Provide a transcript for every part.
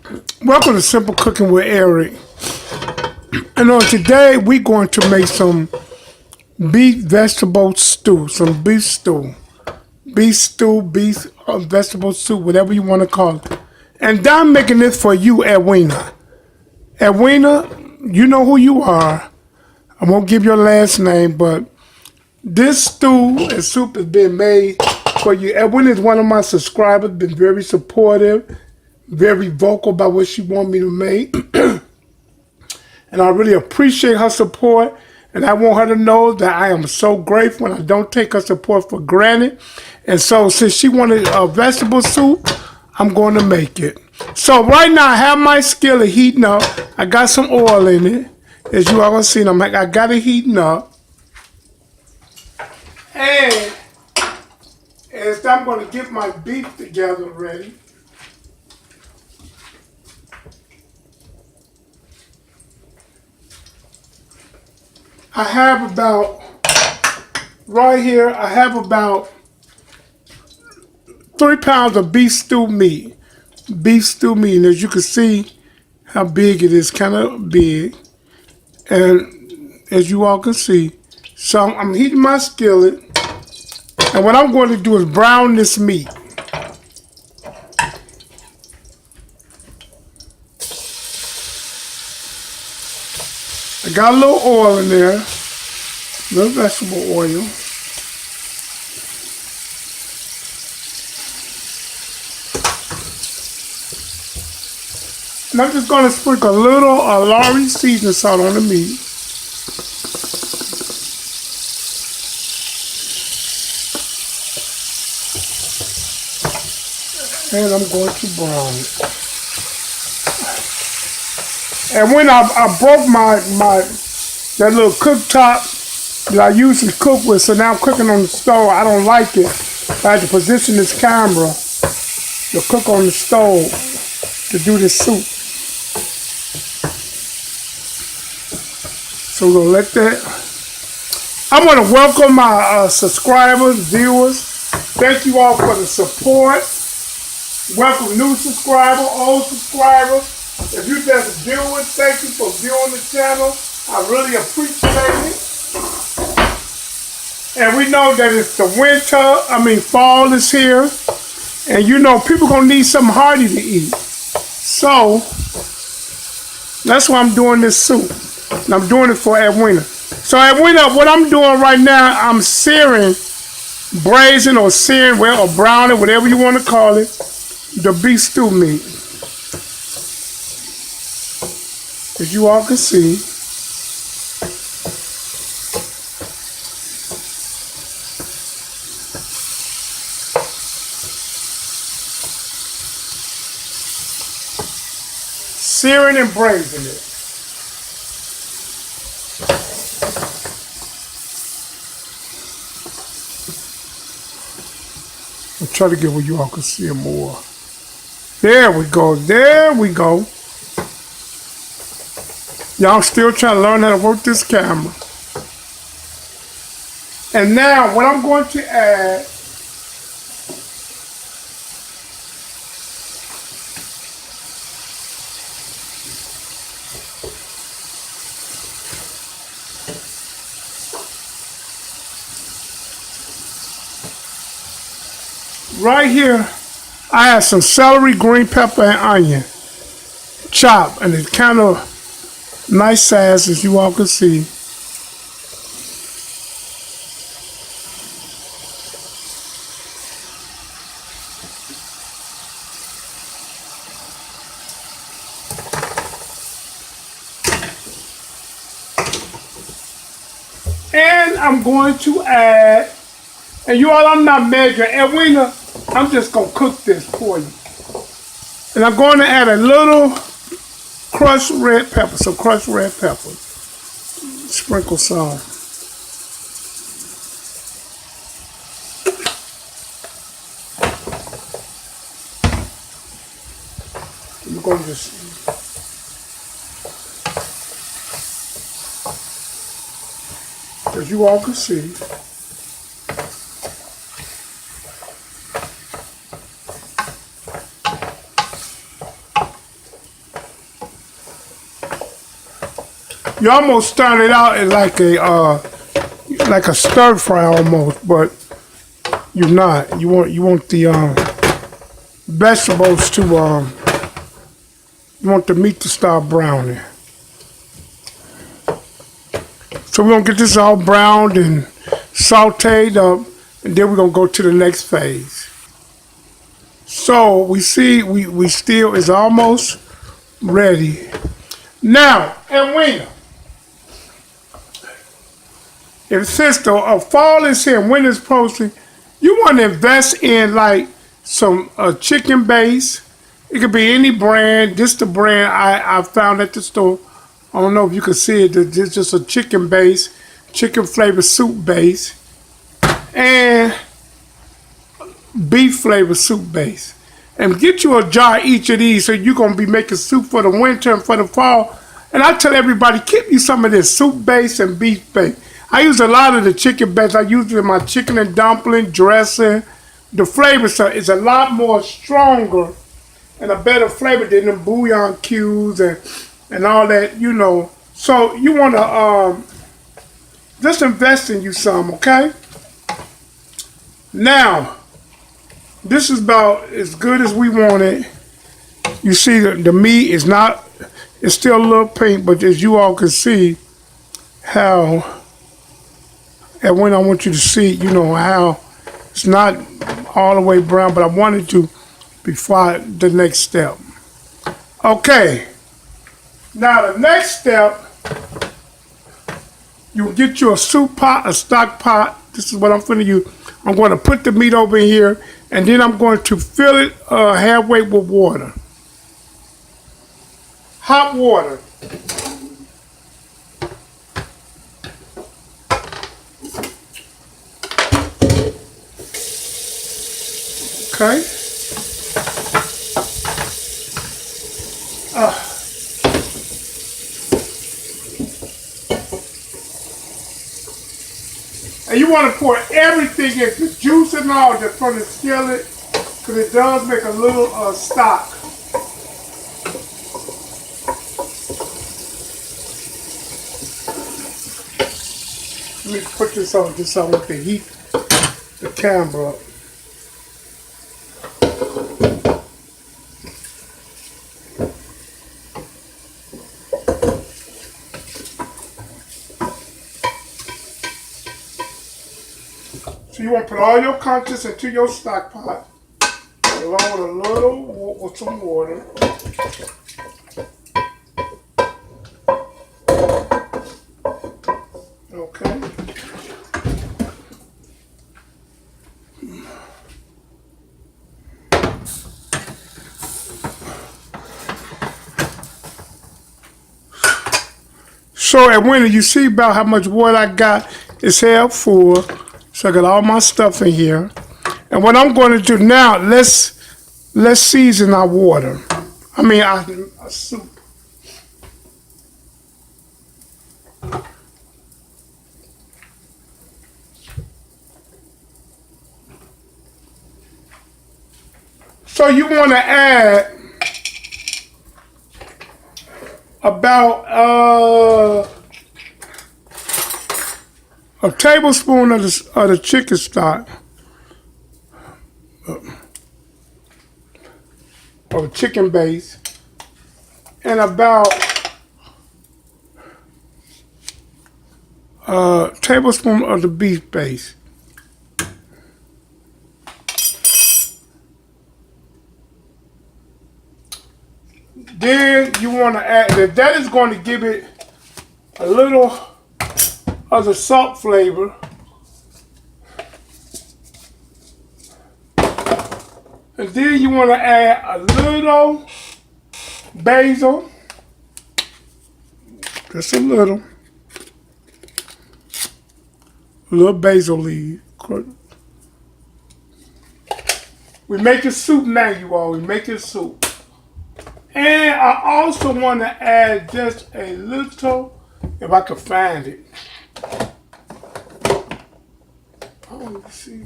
Welcome to Simple Cooking with Eric. And on today, we're going to make some beef vegetable stew, some beef stew. Beef stew, beef vegetable soup, whatever you want to call it. And I'm making this for you, Edwina. Edwina, you know who you are. I won't give your last name, but this stew and soup is being made for you. Edwina is one of my subscribers, been very supportive, very vocal about what she wants me to make. And I really appreciate her support. And I want her to know that I am so grateful and I don't take her support for granted. And so since she wanted a vegetable soup, I'm going to make it. So right now I have my skillet heating up. I got some oil in it. As you all see, I got it heating up. And as I'm going to get my beef together ready. I have about, right here, I have about 3 pounds of beef stew meat. Beef stew meat, and as you can see how big it is, kind of big. And as you all can see, so I'm heating my skillet. And what I'm going to do is brown this meat. I got a little oil in there, a little vegetable oil. And I'm just going to sprinkle a little Lorry seasoning salt on the meat. And I'm going to brown it. And when I broke that little cooktop that I used to cook with, so now I'm cooking on the stove. I don't like it. I had to position this camera to cook on the stove to do this soup. So we're going to let that. I want to welcome my subscribers, viewers. Thank you all for the support. Welcome new subscriber, old subscriber. If you just viewing, thank you for viewing the channel. I really appreciate it. And we know that it's the fall is here. And you know, people gonna need something hearty to eat. So, that's why I'm doing this soup. And I'm doing it for Edwina. So Edwina, what I'm doing right now, I'm searing, braising or searing, or browning, whatever you want to call it, the beef stew meat. As you all can see. Searing and braising it. I'll try to get where you all can see it more. There we go. There we go. Y'all still trying to learn how to work this camera. And now what I'm going to add right here, I have some celery, green pepper, and onion chopped, and it's kind of nice size, as you all can see. And I'm going to add, and you all, I'm not measuring, Edwina, I'm just going to cook this for you. And I'm going to add a little crushed red pepper, some crushed red pepper. Sprinkle some. I'm going to just, as you all can see, You almost started out as like a stir fry almost, but you're not. You want the vegetables to you want the meat to start browning. So we're gonna get this all browned and sauteed up, and then we're gonna go to the next phase. So we see we still is almost ready. Now, Edwina, if since the fall is here and winter is approaching, you want to invest in like some chicken base. It could be any brand. This the brand I found at the store. I don't know if you can see it. It's just a chicken base, chicken flavored soup base, and beef flavored soup base. And get you a jar of each of these, so you're going to be making soup for the winter and for the fall. And I tell everybody, keep you some of this soup base and beef base. I use a lot of the chicken base. I use it in my chicken and dumpling dressing. The flavor is a lot more stronger and a better flavor than the bouillon cubes and all that, you know. So you want to just invest in you some, okay? Now, this is about as good as we want it. You see the meat is not, it's still a little pink, but as you all can see how, and when I want you to see, you know, how it's not all the way brown, but I wanted to before the next step. Okay. Now the next step, you get you a soup pot, a stock pot. This is what I'm going to use. I'm going to put the meat over here, and then I'm going to fill it halfway with water. Hot water. Okay. And you want to pour everything in, the juice and all that from the skillet, because it does make a little stock. Let me put this on just so I want to heat the camera up. So you want to put all your contents into your stock pot, along with some water. Okay. So at winter, you see about how much water I got. It's half full. So I got all my stuff in here. And what I'm going to do now, let's season our water. I mean, our soup. So you want to add about a tablespoon of the chicken stock, or chicken base, and about a tablespoon of the beef base. Then you want to add that is going to give it a little of the salt flavor. And then you want to add a little basil, just a little basil leaf. We make a soup now, you all. We make a soup. And I also want to add just a little, if I can find it. Oh, see.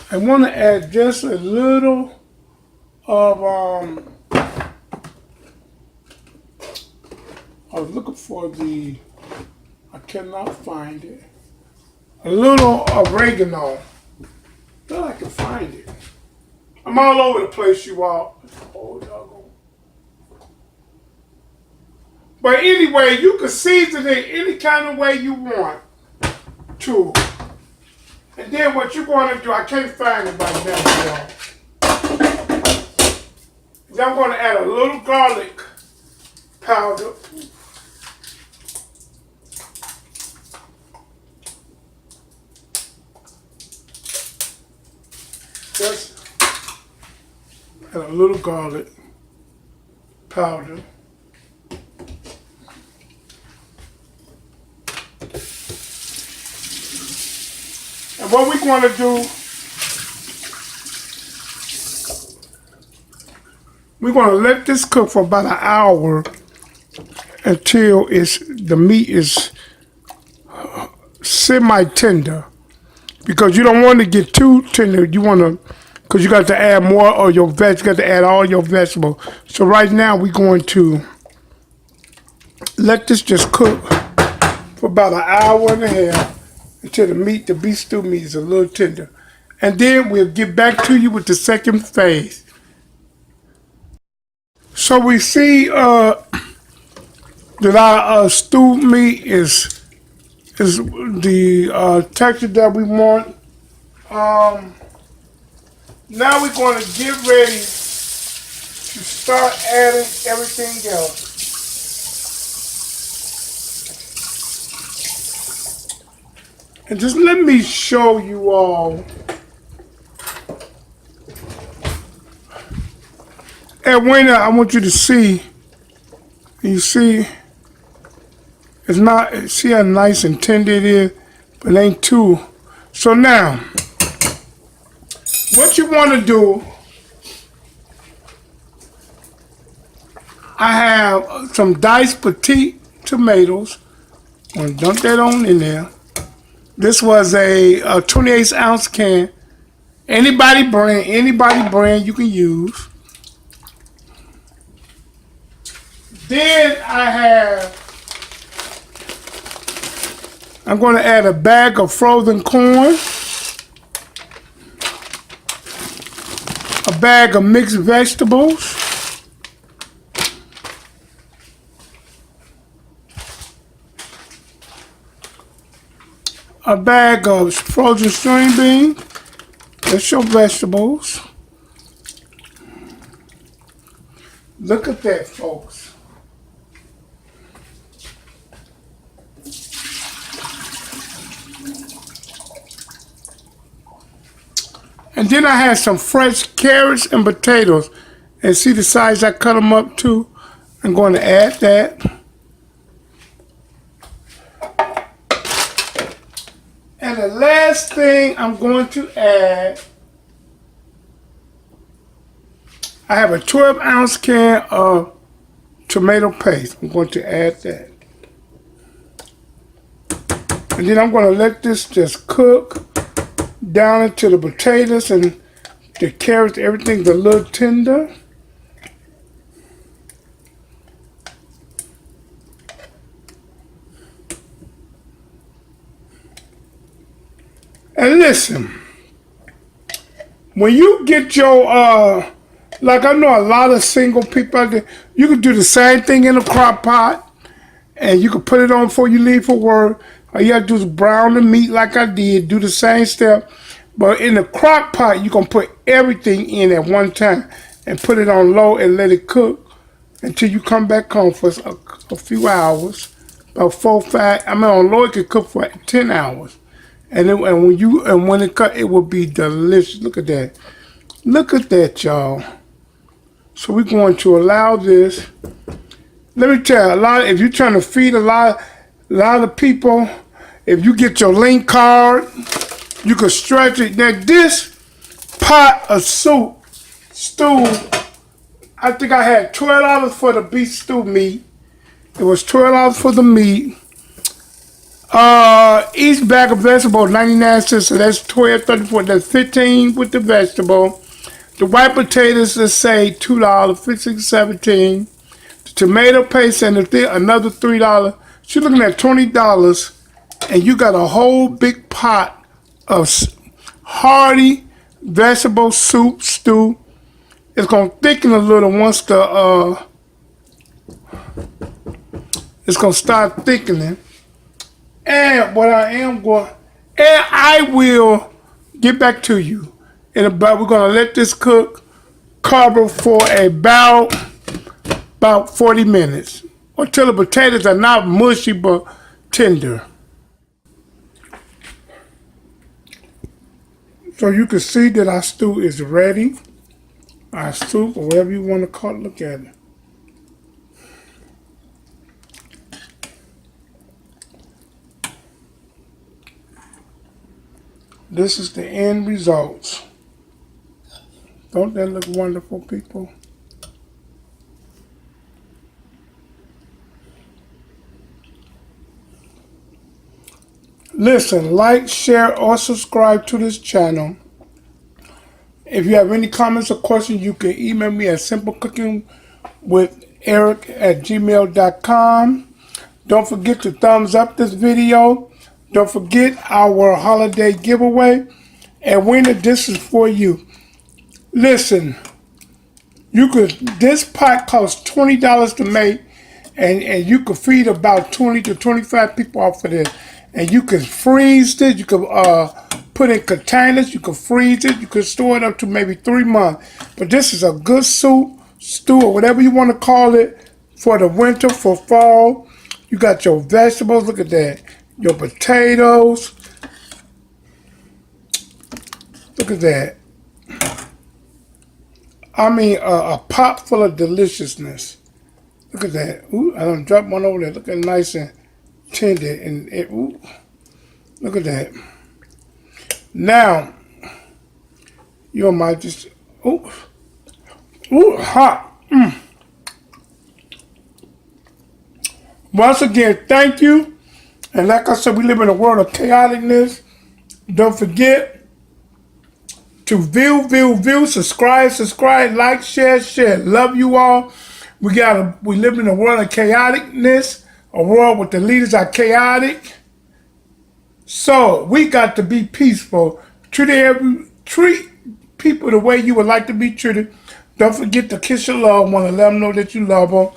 I want to add just a little of I was looking for I cannot find it. A little oregano. But I can find it. I'm all over the place, you all. Oh, doggone. But anyway, you can season it any kind of way you want to. And then what you're going to do, I can't find it right now, y'all. Then I'm going to add a little garlic powder. Just add a little garlic powder. And what we're going to do, we're going to let this cook for about an hour until the meat is semi-tender. Because you don't want to get too tender. You want to, because you got to add more of your veg. You got to add all your vegetables. So right now we're going to let this just cook for about an hour and a half until the beef stew meat is a little tender. And then we'll get back to you with the second phase. So we see that our stew meat is the texture that we want. Now we're going to get ready to start adding everything else. And just let me show you all. And when I want you to see, you see, it's not, see how nice and tender it is, but it ain't too. So now, what you want to do, I have some diced petite tomatoes. I'm going to dump that on in there. This was a 28-ounce can. Anybody brand you can use. Then I'm going to add a bag of frozen corn, a bag of mixed vegetables, a bag of frozen string beans. That's your vegetables. Look at that, folks. And then I had some fresh carrots and potatoes. And see the size I cut them up to? I'm going to add that. And the last thing I'm going to add, I have a 12-ounce can of tomato paste. I'm going to add that. And then I'm going to let this just cook down into the potatoes and the carrots. Everything's a little tender. And listen, when you get your, like I know a lot of single people out there, you can do the same thing in a crock pot and you can put it on before you leave for work. All you have to do is brown the meat like I did, do the same step. But in the crock pot, you can put everything in at one time and put it on low and let it cook until you come back home for a few hours. About 4, 5, I mean on low it can cook for 10 hours. And when it cut, it will be delicious. Look at that. Look at that, y'all. So we're going to allow this. Let me tell you, if you're trying to feed a lot of people, if you get your link card, you can stretch it. Now this pot of stew, I think I had $12 for the beef stew meat. It was $12 for the meat. Each bag of vegetables, 99 cents, so that's 12, 34, that's 15 with the vegetable. The white potatoes, let's say $2, 15, 17. The tomato paste, and another $3. She's looking at $20, and you got a whole big pot of hearty vegetable soup stew. It's gonna thicken a little once it's gonna start thickening. And what I am going, and I will get back to you in about. We're gonna let this cover for about 40 minutes until the potatoes are not mushy but tender. So you can see that our stew is ready. Our soup, or whatever you want to call it. Look at it. This is the end results. Don't that look wonderful, people? Listen, like, share, or subscribe to this channel. If you have any comments or questions, you can email me at simplecookingwitheric@gmail.com. Don't forget to thumbs up this video. Don't forget our holiday giveaway. And winner, this is for you. Listen, this pot costs $20 to make, and you can feed about 20 to 25 people off of this. And you can freeze this. You can put in containers. You can freeze it. You can store it up to maybe 3 months. But this is a good soup, stew, or whatever you want to call it, for the winter, for fall. You got your vegetables. Look at that. Your potatoes. Look at that. I mean, a pot full of deliciousness. Look at that. Ooh, I done dropped one over there. Look at it, nice and tender. And ooh, look at that. Now, you might just, ooh, hot. Once again, thank you. And like I said, we live in a world of chaoticness. Don't forget to view, subscribe, like, share. Love you all. We live in a world of chaoticness, a world where the leaders are chaotic. So we got to be peaceful. Treat people the way you would like to be treated. Don't forget to kiss your loved one and let them know that you love them.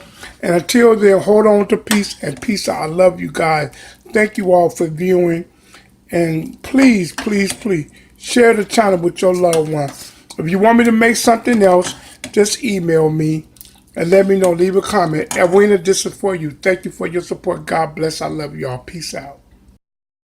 And until then, hold on to peace and peace out. I love you guys. Thank you all for viewing. And please, share the channel with your loved one. If you want me to make something else, just email me and let me know. Leave a comment. Edwina, this is for you. Thank you for your support. God bless. I love you all. Peace out.